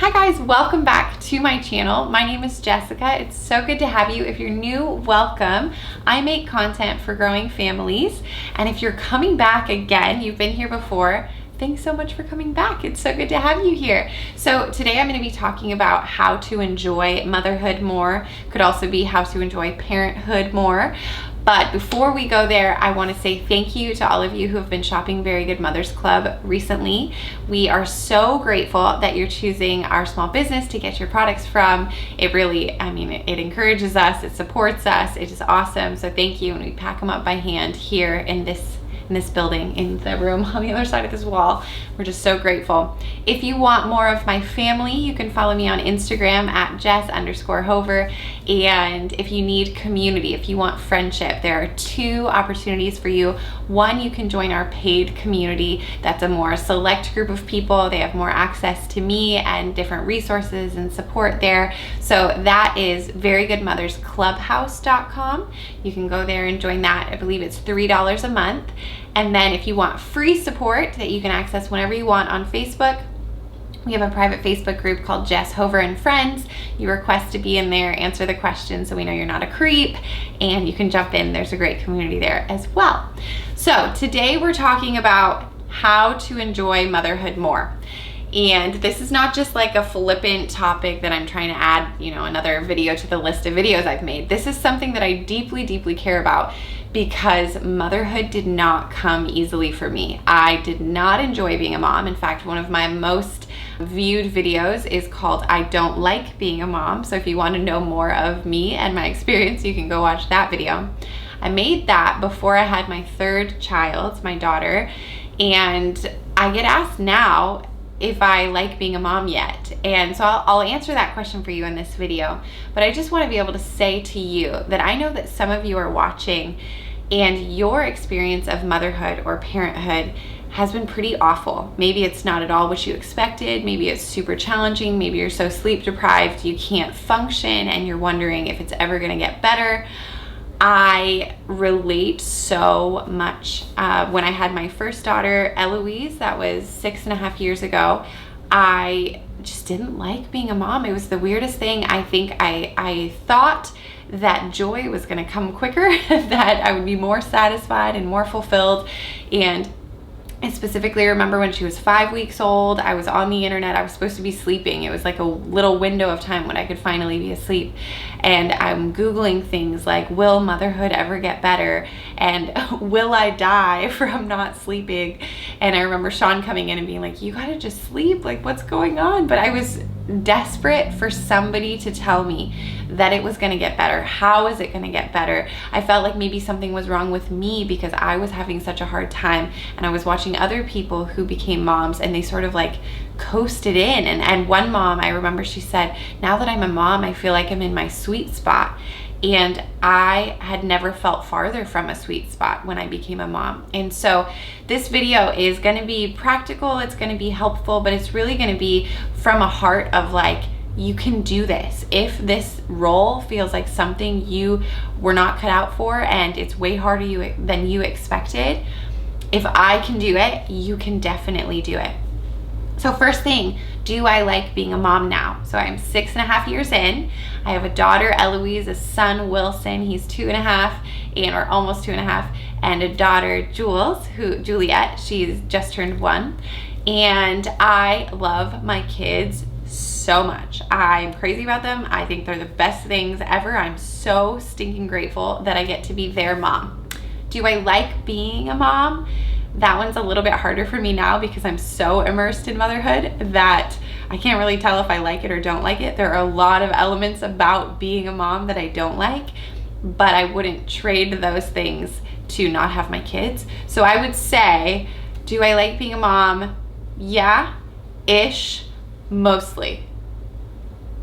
Hi guys, welcome back to my channel. My name is Jessica. It's so good to have you. If you're new, welcome. I make content for growing families, and if you're coming back again, you've been here before, thanks so much for coming back. It's so good to have you here. So today I'm going to be talking about how to enjoy motherhood more. Could also be how to enjoy parenthood more. But before we go there, I want to say thank you to all of you who have been shopping Very Good Mothers Club recently. We are so grateful that you're choosing our small business to get your products from. It really, it encourages us, it supports us, it is awesome. So thank you. And we pack them up by hand here in this building, in the room on the other side of this wall. We're just so grateful. If you want more of my family, you can follow me on Instagram at Jess_Hover. And if you need community, if you want friendship, there are two opportunities for you. One, you can join our paid community. That's a more select group of people. They have more access to me and different resources and support there. So that is verygoodmothersclubhouse.com. You can go there and join that. I believe it's $3 a month. And then if you want free support that you can access whenever you want on Facebook, we have a private Facebook group called Jess Hover and Friends. You request to be in there, answer the questions so we know you're not a creep, and you can jump in. There's a great community there as well. So today we're talking about how to enjoy motherhood more. And this is not just like a flippant topic that I'm trying to add, another video to the list of videos I've made. This is something that I deeply, deeply care about because motherhood did not come easily for me. I did not enjoy being a mom. In fact, one of my most viewed videos is called I Don't Like Being a Mom. So if you want to know more of me and my experience, you can go watch that video. I made that before I had my third child, my daughter, and I get asked now if I like being a mom yet. And so I'll answer that question for you in this video. But I just want to be able to say to you that I know that some of you are watching and your experience of motherhood or parenthood has been pretty awful. Maybe it's not at all what you expected. Maybe it's super challenging. Maybe you're so sleep deprived you can't function and you're wondering if it's ever gonna get better. I relate so much. When I had my first daughter, Eloise, that was 6.5 years ago, I just didn't like being a mom. It was the weirdest thing. I think I thought that joy was gonna come quicker, that I would be more satisfied and more fulfilled. And I specifically remember when she was 5 weeks old, I was on the internet, I was supposed to be sleeping. It was like a little window of time when I could finally be asleep. And I'm Googling things like, will motherhood ever get better? And will I die from not sleeping? And I remember Sean coming in and being like, you gotta just sleep, like what's going on? But I was desperate for somebody to tell me that it was gonna get better. How is it gonna get better? I felt like maybe something was wrong with me because I was having such a hard time, and I was watching other people who became moms and they sort of like coasted in. And one mom, I remember she said, now that I'm a mom, I feel like I'm in my sweet spot. And I had never felt farther from a sweet spot when I became a mom. And so this video is gonna be practical, it's gonna be helpful, but it's really gonna be from a heart of like, you can do this. If this role feels like something you were not cut out for and it's way harder than you expected, if I can do it, you can definitely do it. So first thing, do I like being a mom now? So I'm 6.5 years in. I have a daughter, Eloise, a son, Wilson, he's 2.5, or almost 2.5, and a daughter, Juliet, she's just turned 1. And I love my kids so much. I'm crazy about them. I think they're the best things ever. I'm so stinking grateful that I get to be their mom. Do I like being a mom? That one's a little bit harder for me now because I'm so immersed in motherhood that I can't really tell if I like it or don't like it. There are a lot of elements about being a mom that I don't like, but I wouldn't trade those things to not have my kids. So I would say, do I like being a mom? Yeah-ish, mostly.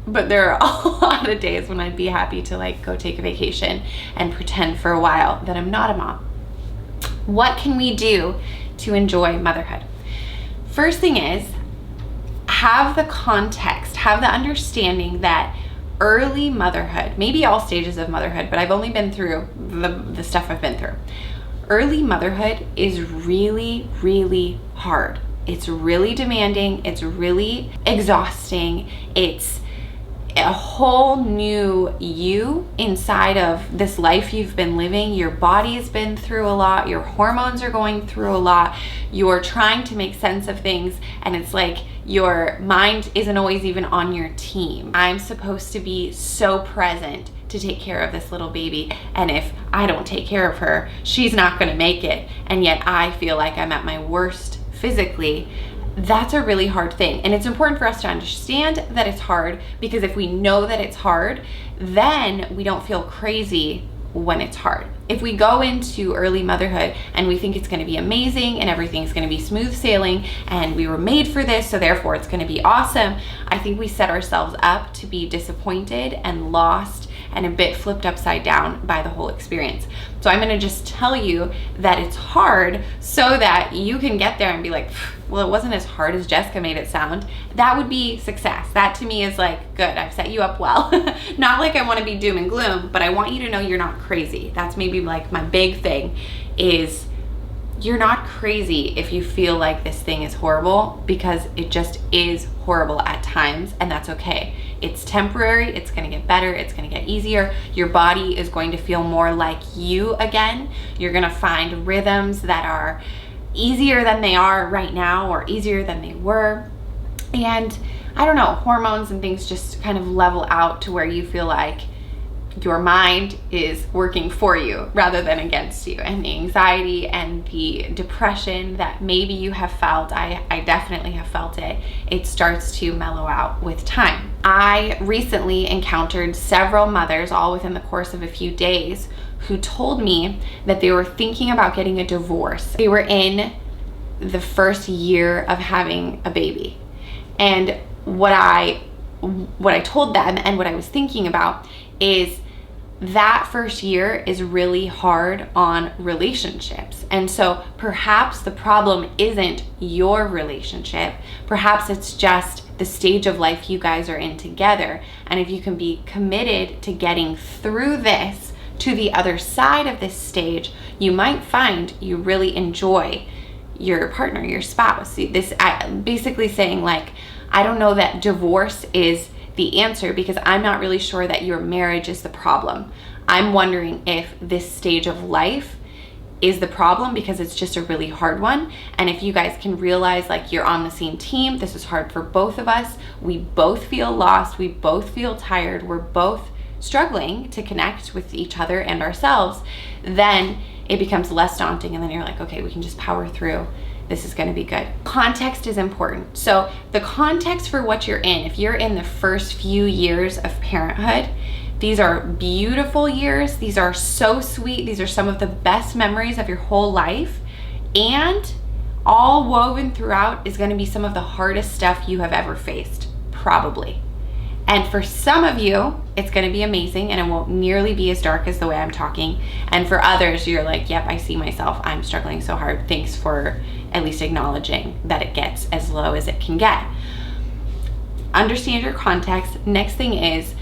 But there are a lot of days when I'd be happy to like go take a vacation and pretend for a while that I'm not a mom. What can we do to enjoy motherhood? First thing is, have the context, have the understanding that early motherhood, maybe all stages of motherhood, but I've only been through the stuff I've been through. Early motherhood is really, really hard. It's really demanding. It's really exhausting. It's a whole new you inside of this life you've been living. Your body's been through a lot. Your hormones are going through a lot. You're trying to make sense of things, and it's like your mind isn't always even on your team. I'm supposed to be so present to take care of this little baby, and if I don't take care of her, she's not going to make it, and yet I feel like I'm at my worst physically. That's a really hard thing. And it's important for us to understand that it's hard, because if we know that it's hard, then we don't feel crazy when it's hard. If we go into early motherhood and we think it's going to be amazing and everything's going to be smooth sailing and we were made for this, so therefore it's going to be awesome, I think we set ourselves up to be disappointed and lost and a bit flipped upside down by the whole experience. So I'm going to just tell you that it's hard so that you can get there and be like, well, it wasn't as hard as Jessica made it sound. That would be success. That to me is like, good, I've set you up well. Not like I want to be doom and gloom, but I want you to know you're not crazy. That's maybe like my big thing, is you're not crazy if you feel like this thing is horrible, because it just is horrible at times, and that's okay. It's temporary. It's going to get better. It's going to get easier. Your body is going to feel more like you again. You're going to find rhythms that are easier than they are right now, or easier than they were. And I don't know, hormones and things just kind of level out to where you feel like your mind is working for you rather than against you. And the anxiety and the depression that maybe you have felt, I definitely have felt it, it starts to mellow out with time. I recently encountered several mothers, all within the course of a few days, who told me that they were thinking about getting a divorce. They were in the first year of having a baby. And what I told them and what I was thinking about is that first year is really hard on relationships. And so perhaps the problem isn't your relationship. Perhaps it's just the stage of life you guys are in together. And if you can be committed to getting through this to the other side of this stage, you might find you really enjoy your partner, your spouse. This basically saying like, I don't know that divorce is the answer, because I'm not really sure that your marriage is the problem. I'm wondering if this stage of life is the problem, because it's just a really hard one. And if you guys can realize like you're on the same team, this is hard for both of us. We both feel lost. We both feel tired. We're both struggling to connect with each other and ourselves. Then it becomes less daunting. And then you're like, okay, we can just power through. This is going to be good. Context is important. So the context for what you're in, if you're in the first few years of parenthood, these are beautiful years. These are so sweet. These are some of the best memories of your whole life. And all woven throughout is going to be some of the hardest stuff you have ever faced, probably. And for some of you, it's going to be amazing, and it won't nearly be as dark as the way I'm talking. And for others, you're like, yep, I see myself. I'm struggling so hard. Thanks for at least acknowledging that it gets as low as it can get. Understand your context. Next thing is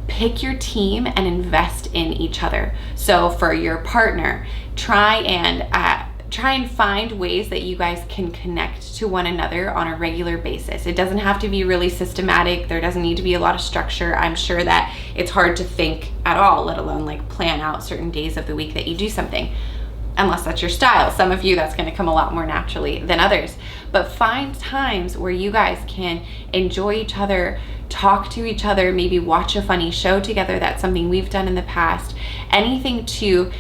pick your team and invest in each other. So for your partner, try and find ways that you guys can connect to one another on a regular basis. It doesn't have to be really systematic. There doesn't need to be a lot of structure. I'm sure that it's hard to think at all, let alone like plan out certain days of the week that you do something, unless that's your style. Some of you, that's going to come a lot more naturally than others. But find times where you guys can enjoy each other, talk to each other, maybe watch a funny show together. That's something we've done in the past. Anything to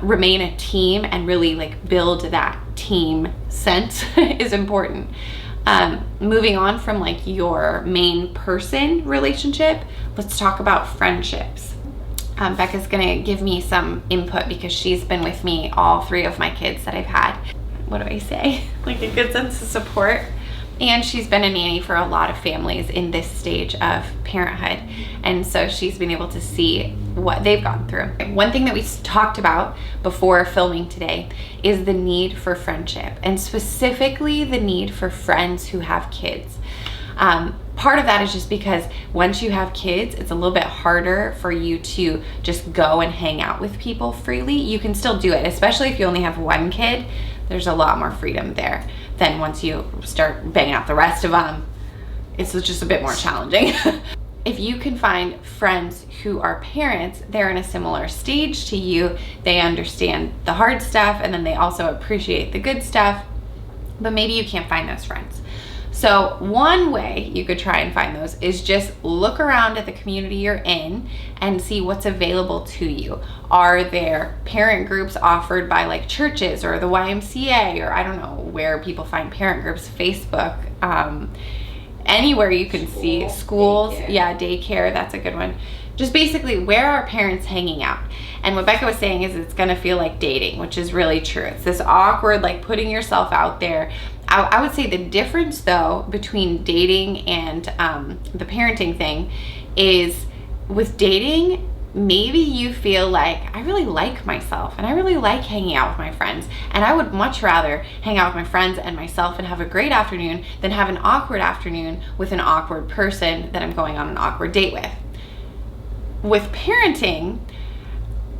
remain a team and really like build that team sense is important. Moving on from like your main person relationship, let's talk about friendships. Becca's gonna give me some input because she's been with me all 3 of my kids that I've had. What do I say? Like a good sense of support. And she's been a nanny for a lot of families in this stage of parenthood. And so she's been able to see what they've gone through. One thing that we talked about before filming today is the need for friendship, and specifically the need for friends who have kids. Part of that is just because once you have kids, it's a little bit harder for you to just go and hang out with people freely. You can still do it, especially if you only have one kid. There's a lot more freedom there. Then once you start banging out the rest of them, it's just a bit more challenging. If you can find friends who are parents, they're in a similar stage to you. They understand the hard stuff, and then they also appreciate the good stuff, but maybe you can't find those friends. So one way you could try and find those is just look around at the community you're in and see what's available to you. Are there parent groups offered by like churches or the YMCA, or I don't know where people find parent groups, Facebook, anywhere you can see, schools, daycare, that's a good one. Just basically, where are parents hanging out? And what Becca was saying is it's gonna feel like dating, which is really true. It's this awkward, like putting yourself out there. I would say the difference though between dating and the parenting thing is with dating, maybe you feel like, I really like myself and I really like hanging out with my friends, and I would much rather hang out with my friends and myself and have a great afternoon than have an awkward afternoon with an awkward person that I'm going on an awkward date with. With parenting,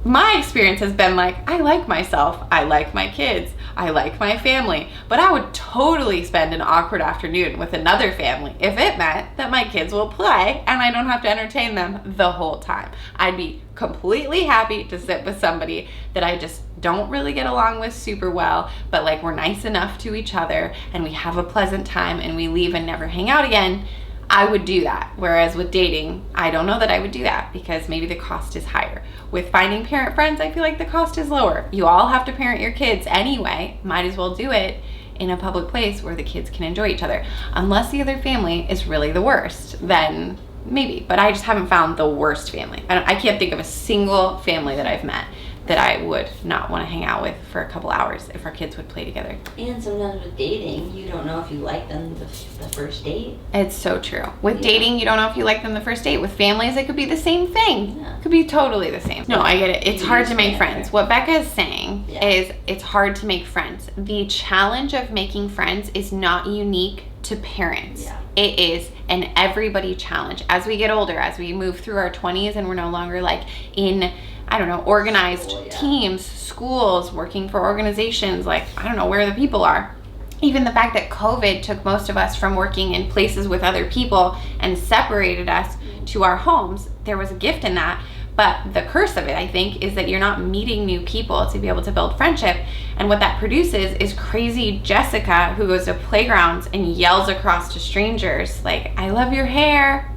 my experience has been like, I like myself, I like my kids, I like my family, but I would totally spend an awkward afternoon with another family if it meant that my kids will play and I don't have to entertain them the whole time. I'd be completely happy to sit with somebody that I just don't really get along with super well, but like we're nice enough to each other and we have a pleasant time and we leave and never hang out again. I would do that. Whereas with dating, I don't know that I would do that because maybe the cost is higher. With finding parent friends, I feel like the cost is lower. You all have to parent your kids anyway. Might as well do it in a public place where the kids can enjoy each other. Unless the other family is really the worst, then maybe. But I just haven't found the worst family. I can't think of a single family that I've met that I would not want to hang out with for a couple hours if our kids would play together. And sometimes with dating, you don't know if you like them the first date. It's so true. With dating, you don't know if you like them the first date. With families, it could be the same thing. Yeah. It could be totally the same. No, I get it. It's hard to make friends. What Becca is saying is it's hard to make friends. The challenge of making friends is not unique to parents. Yeah. It is an everybody challenge. As we get older, as we move through our 20s and we're no longer like in, I don't know, organized teams, schools, working for organizations, like, I don't know where the people are. Even the fact that COVID took most of us from working in places with other people and separated us to our homes, there was a gift in that. But the curse of it, I think, is that you're not meeting new people to be able to build friendship. And what that produces is crazy Jessica who goes to playgrounds and yells across to strangers, like, I love your hair.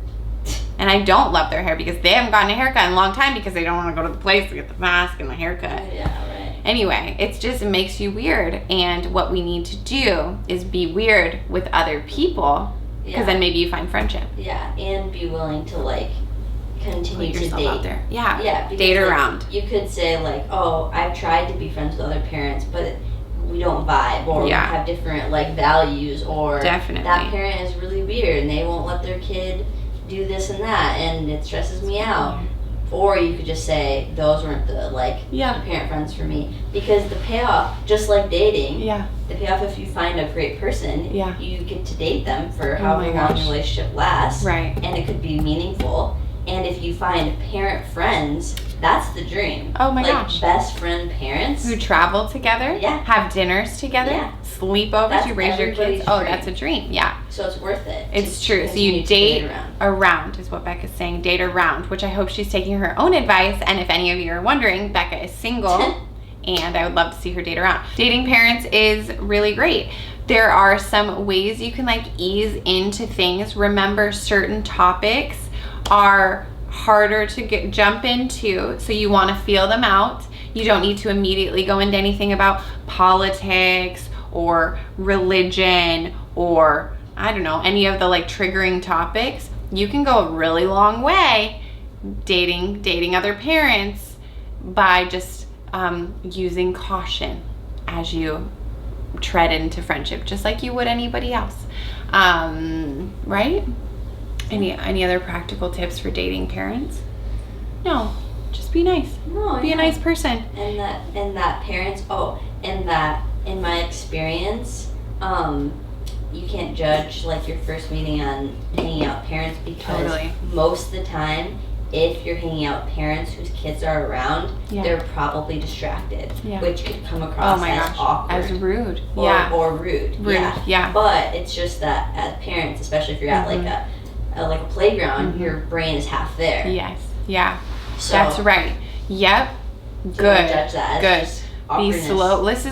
And I don't love their hair because they haven't gotten a haircut in a long time because they don't want to go to the place to get the mask and the haircut. Yeah, right. Anyway, it makes you weird. And what we need to do is be weird with other people because then maybe you find friendship. Yeah, and be willing to like continue to date out there. Yeah, because, date like, around. You could say like, oh, I've tried to be friends with other parents, but we don't vibe, or we have different like values, or that parent is really weird and they won't let their kid do this and that and it stresses me out. Or you could just say those weren't the the parent friends for me, because the payoff, just like dating, the payoff, if you find a great person, you get to date them for however long the relationship lasts, and it could be meaningful. And if you find parent friends, that's the dream. Oh my gosh. Best friend parents who travel together, have dinners together, sleepovers, you raise your kids. Oh, that's a dream. Yeah. So it's worth it. It's true. So you date around is what Becca's saying. Date around, which I hope she's taking her own advice. And if any of you are wondering, Becca is single and I would love to see her date around. Dating parents is really great. There are some ways you can ease into things. Remember, certain topics are harder to jump into, so you want to feel them out. You don't need to immediately go into anything about politics or religion or I don't know, any of the triggering topics. You can go a really long way dating other parents by just using caution as you tread into friendship, just like you would anybody else, right? Any other practical tips for dating parents? No, just be nice. Be a nice person. And that parents. In my experience, you can't judge your first meeting on hanging out with parents, because most of the time if you're hanging out with parents whose kids are around, they're probably distracted, which could come across as awkward. As rude. Or rude. Yeah. But it's just that as parents, especially if you're at like a playground, your brain is half there. Yes. Yeah. So, that's right. Yep. Good. Judge that as be slow. This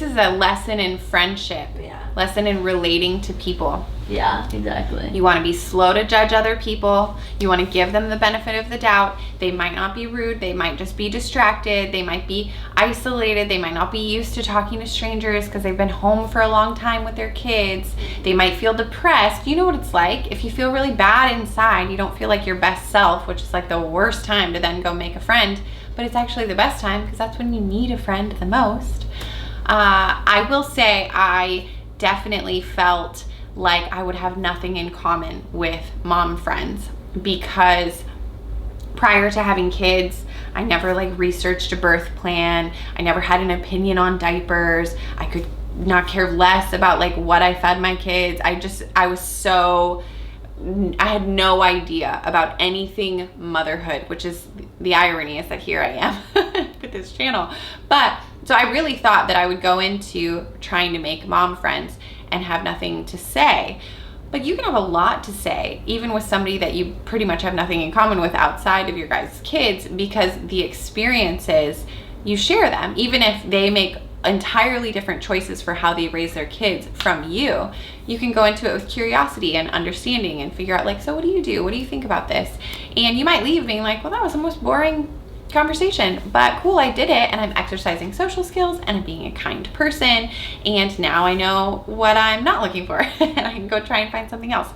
is a lesson in friendship. Lesson in relating to people. Yeah, exactly. You want to be slow to judge other people. You want to give them the benefit of the doubt. They might not be rude. They might just be distracted. They might be isolated. They might not be used to talking to strangers because they've been home for a long time with their kids. They might feel depressed. You know what it's like. If you feel really bad inside, you don't feel like your best self, which is like the worst time to then go make a friend. But it's actually the best time because that's when you need a friend the most. I will say I definitely felt like I would have nothing in common with mom friends because prior to having kids, I never like researched a birth plan. I never had an opinion on diapers. I could not care less about like what I fed my kids. I had no idea about anything motherhood, which is the irony is that here I am with this channel. But so I really thought that I would go into trying to make mom friends and have nothing to say. But you can have a lot to say, even with somebody that you pretty much have nothing in common with outside of your guys' kids, because the experiences, you share them, even if they make entirely different choices for how they raise their kids from you. You can go into it with curiosity and understanding and figure out like, so what do you do? What do you think about this? And you might leave being like, well, that was the most boring conversation, but cool, I did it, and I'm exercising social skills and I'm being a kind person, and now I know what I'm not looking for and I can go try and find something else.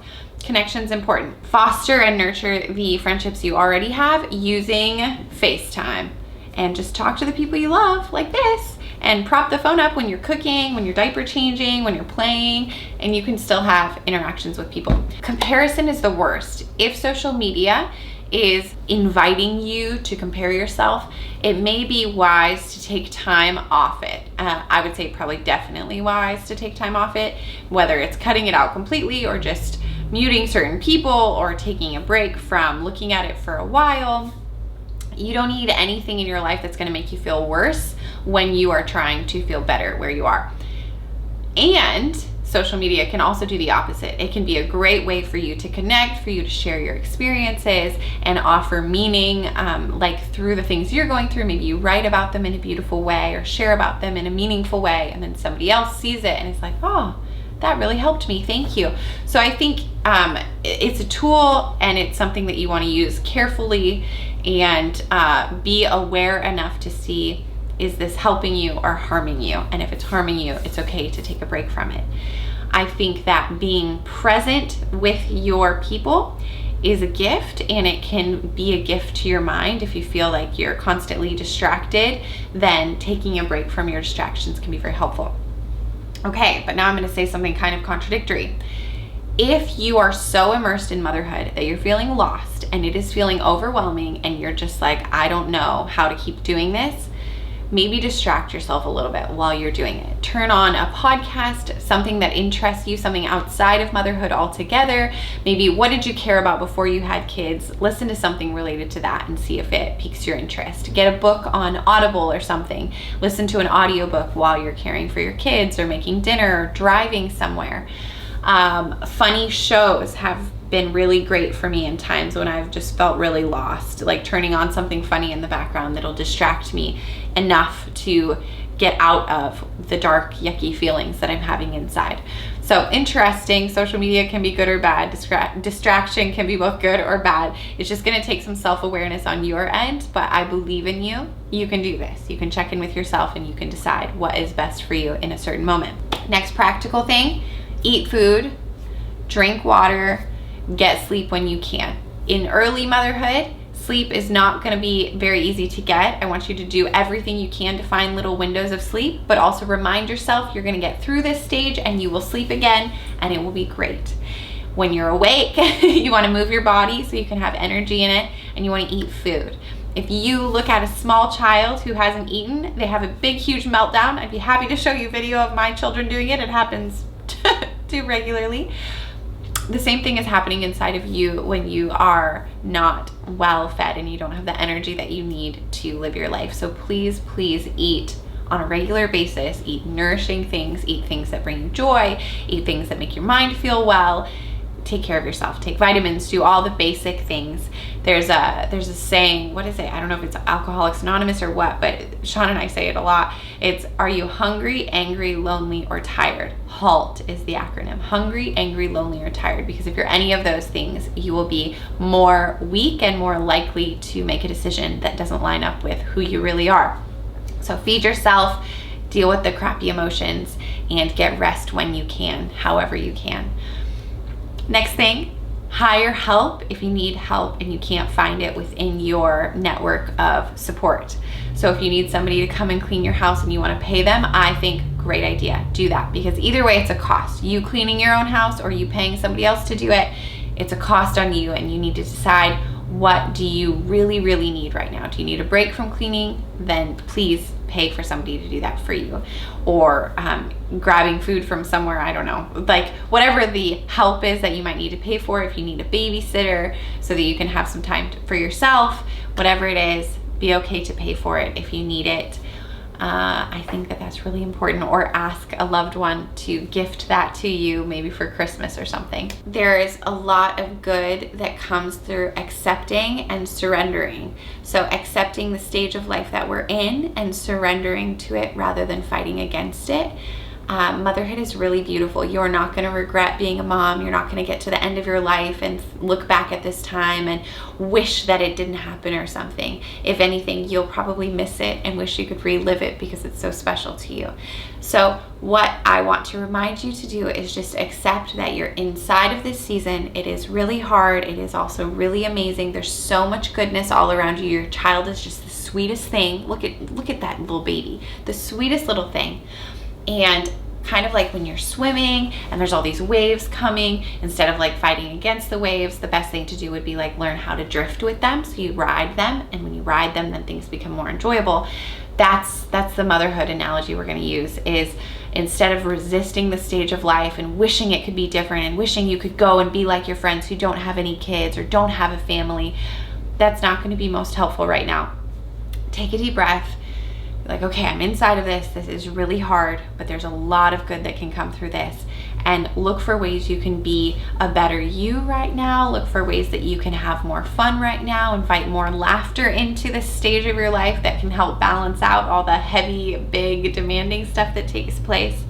Connection's important. Foster and nurture the friendships you already have using FaceTime, and just talk to the people you love like this, and prop the phone up when you're cooking, when you're diaper changing, when you're playing, and you can still have interactions with people. Comparison is the worst. If social media is inviting you to compare yourself, it may be wise to take time off it. I would say probably definitely wise to take time off it, whether it's cutting it out completely or just muting certain people or taking a break from looking at it for a while. You don't need anything in your life that's going to make you feel worse when you are trying to feel better where you are. And social media can also do the opposite. It can be a great way for you to connect, for you to share your experiences and offer meaning, like through the things you're going through. Maybe you write about them in a beautiful way or share about them in a meaningful way, and then somebody else sees it and it's like, oh, that really helped me, thank you. So I think it's a tool, and it's something that you want to use carefully and be aware enough to see, is this helping you or harming you? And if it's harming you, it's okay to take a break from it. I think that being present with your people is a gift, and it can be a gift to your mind. If you feel like you're constantly distracted, then taking a break from your distractions can be very helpful. Okay, but now I'm going to say something kind of contradictory. If you are so immersed in motherhood that you're feeling lost and it is feeling overwhelming and you're just like, I don't know how to keep doing this, maybe distract yourself a little bit while you're doing it. Turn on a podcast, something that interests you, something outside of motherhood altogether. Maybe what did you care about before you had kids? Listen to something related to that and see if it piques your interest. Get a book on Audible or something. Listen to an audiobook while you're caring for your kids or making dinner or driving somewhere. Funny shows have been really great for me in times when I've just felt really lost, like turning on something funny in the background that'll distract me enough to get out of the dark, yucky feelings that I'm having inside. So interesting, social media can be good or bad. Distraction can be both good or bad. It's just gonna take some self-awareness on your end, but I believe in you. You can do this. You can check in with yourself and you can decide what is best for you in a certain moment. Next practical thing, eat food, drink water, get sleep when you can. In early motherhood, sleep is not going to be very easy to get. I want you to do everything you can to find little windows of sleep, but also remind yourself you're going to get through this stage and you will sleep again and it will be great. When you're awake, you want to move your body so you can have energy in it, and you want to eat food. If you look at a small child who hasn't eaten, they have a big, huge meltdown. I'd be happy to show you a video of my children doing it. It happens too regularly. the same thing is happening inside of you when you are not well fed and you don't have the energy that you need to live your life. So please, please eat on a regular basis. Eat nourishing things, eat things that bring you joy, eat things that make your mind feel well. Take care of yourself, take vitamins, do all the basic things. There's a saying, what is it? I don't know if it's Alcoholics Anonymous or what, but Sean and I say it a lot. It's, are you hungry, angry, lonely, or tired? HALT is the acronym. Hungry, angry, lonely, or tired. Because if you're any of those things, you will be more weak and more likely to make a decision that doesn't line up with who you really are. So feed yourself, deal with the crappy emotions, and get rest when you can, however you can. Next thing, hire help if you need help and you can't find it within your network of support. So if you need somebody to come and clean your house and you want to pay them, I think great idea. Do that, because either way it's a cost. You cleaning your own house or you paying somebody else to do it, it's a cost on you, and you need to decide, what do you really, really need right now? Do you need a break from cleaning? Then please pay for somebody to do that for you. Or grabbing food from somewhere, I don't know, like whatever the help is that you might need to pay for. If you need a babysitter so that you can have some time for yourself, whatever it is, be okay to pay for it if you need it. I think that that's really important. Or ask a loved one to gift that to you, maybe for Christmas or something. There is a lot of good that comes through accepting and surrendering. So accepting the stage of life that we're in and surrendering to it rather than fighting against it. Motherhood is really beautiful. You're not going to regret being a mom. You're not going to get to the end of your life and look back at this time and wish that it didn't happen or something. If anything, you'll probably miss it and wish you could relive it because it's so special to you. So what I want to remind you to do is just accept that you're inside of this season. It is really hard. It is also really amazing. There's so much goodness all around you. Your child is just the sweetest thing. Look at that little baby, the sweetest little thing. And kind of like when you're swimming and there's all these waves coming, instead of like fighting against the waves, the best thing to do would be like learn how to drift with them. So you ride them, and when you ride them, then things become more enjoyable. That's the motherhood analogy we're going to use, is instead of resisting the stage of life and wishing it could be different and wishing you could go and be like your friends who don't have any kids or don't have a family, that's not going to be most helpful right now. Take a deep breath. Like, okay, I'm inside of this. This is really hard, but there's a lot of good that can come through this. And look for ways you can be a better you right now. Look for ways that you can have more fun right now. Invite more laughter into this stage of your life that can help balance out all the heavy, big, demanding stuff that takes place.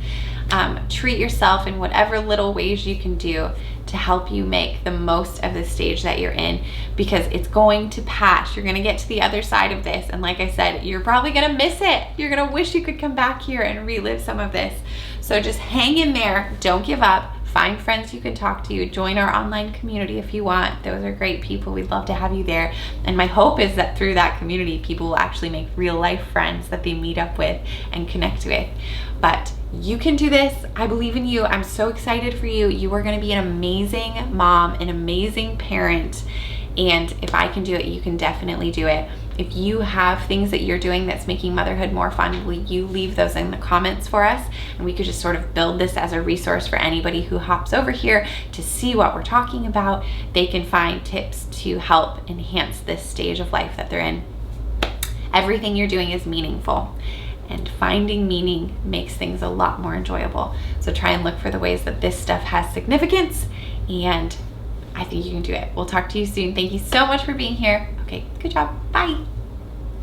Treat yourself in whatever little ways you can do to help you make the most of the stage that you're in, because it's going to pass. You're going to get to the other side of this, and like I said, you're probably going to miss it. You're going to wish you could come back here and relive some of this. So just hang in there. Don't give up. Find friends you can talk to. Join our online community if you want. Those are great people. We'd love to have you there. And my hope is that through that community, people will actually make real life friends that they meet up with and connect with. But you can do this. I believe in you. I'm so excited for you. You are going to be an amazing mom, an amazing parent. And if I can do it, you can definitely do it. If you have things that you're doing that's making motherhood more fun, will you leave those in the comments for us? And we could just sort of build this as a resource for anybody who hops over here to see what we're talking about. They can find tips to help enhance this stage of life that they're in. Everything you're doing is meaningful, and finding meaning makes things a lot more enjoyable. So try and look for the ways that this stuff has significance, and I think you can do it. We'll talk to you soon. Thank you so much for being here. Okay, good job. Bye.